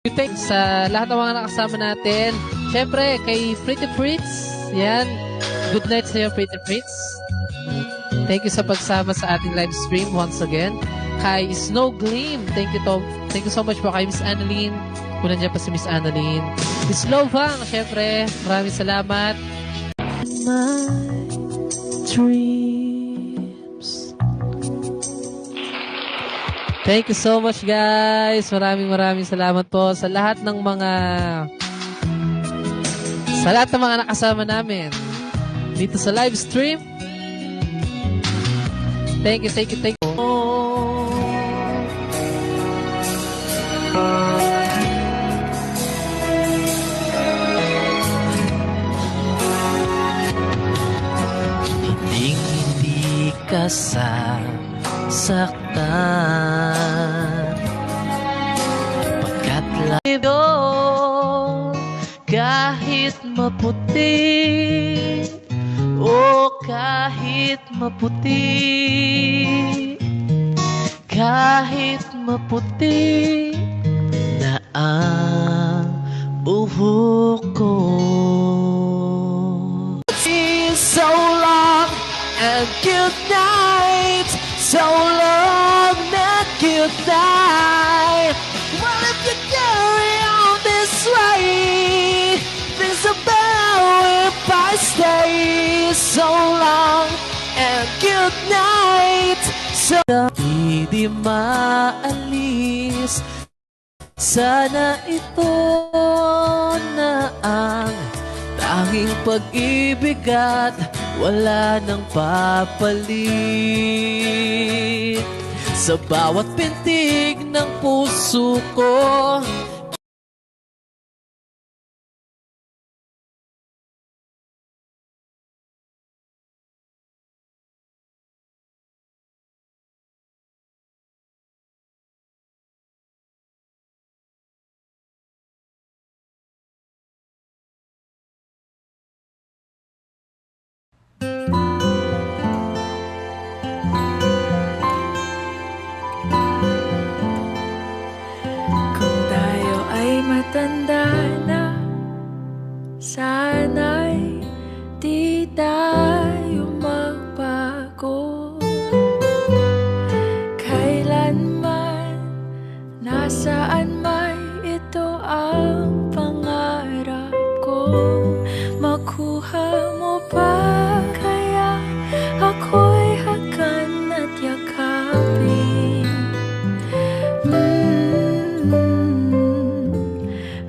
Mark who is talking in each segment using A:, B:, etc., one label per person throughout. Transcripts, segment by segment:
A: Thanks sa lahat ng mga nakasama natin. Siyempre, kay Pretty Fritz. Yan. Good night sa iyo, Pretty Fritz. Thank you sa pagsama sa ating live stream once again. Kay Snow Gleam. Thank you so much po kay Miss Annalyn. Kung nandiyan pa si Miss Annalyn. Miss Lovang, siyempre, maraming salamat. My dreams. Thank you so much, guys. Maraming salamat po sa lahat ng mga nakasama namin dito sa live stream. Thank you. Hindi ka sasaktan pagkat lalo kahit maputi o kahit maputi na ang buhok ko. So long and good night. So long and good night. Well, if you carry on this way, things are better if I stay. So long and good night. So di maalis. Sana ito na ang tanging pag-ibig at wala nang papalit. Sa bawat pintig ng puso ko,
B: matanda na, sana'y di tayo magbago. Kailanman, nasaan may ito ang pangarap ko. Makuha mo ba kaya ako'y hagan at yakapin?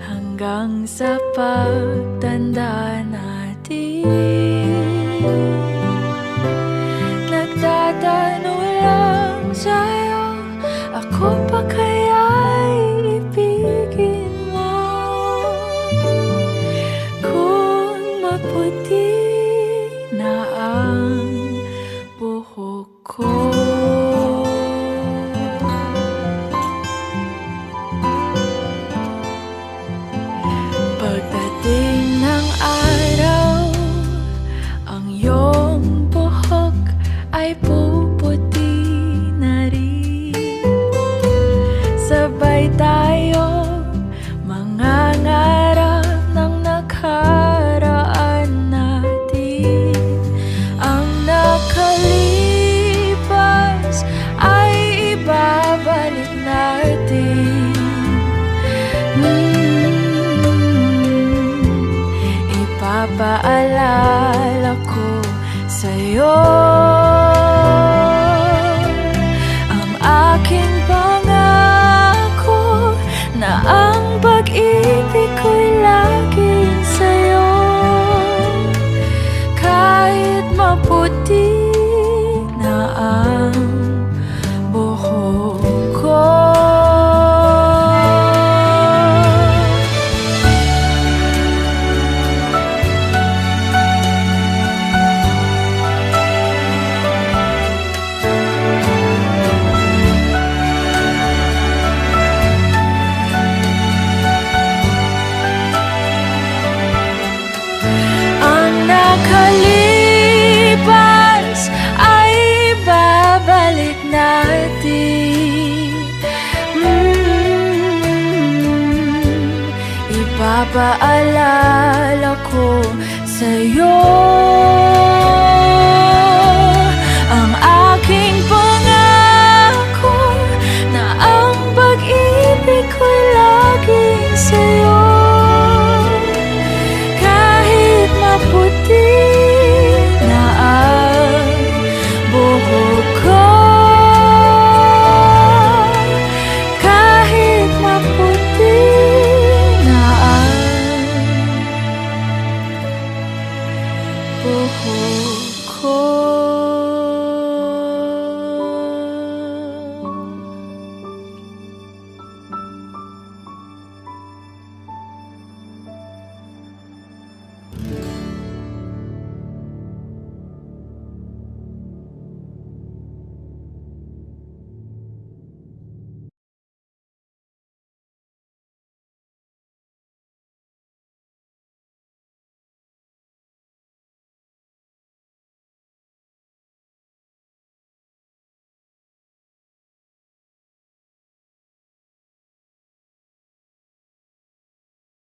B: Hanggang sa pagtanda natin, nagtatanong lang sa'yo, ako pa kaya'y ibigin mo? Kung maputi na ang buhok ko. Pagdating ng araw, ang iyong buhok ay puputi na rin. Sabay tayo mangangarap ng nakaraan natin. Ang nakalipas ay ibabalik natin. Ipapaalala ko sa'yo ang aking pangako na ang pag-ibig ko'y laging sa'yo. Kahit maputi na ang buhok ko. Ipapaalala ko sa'yo.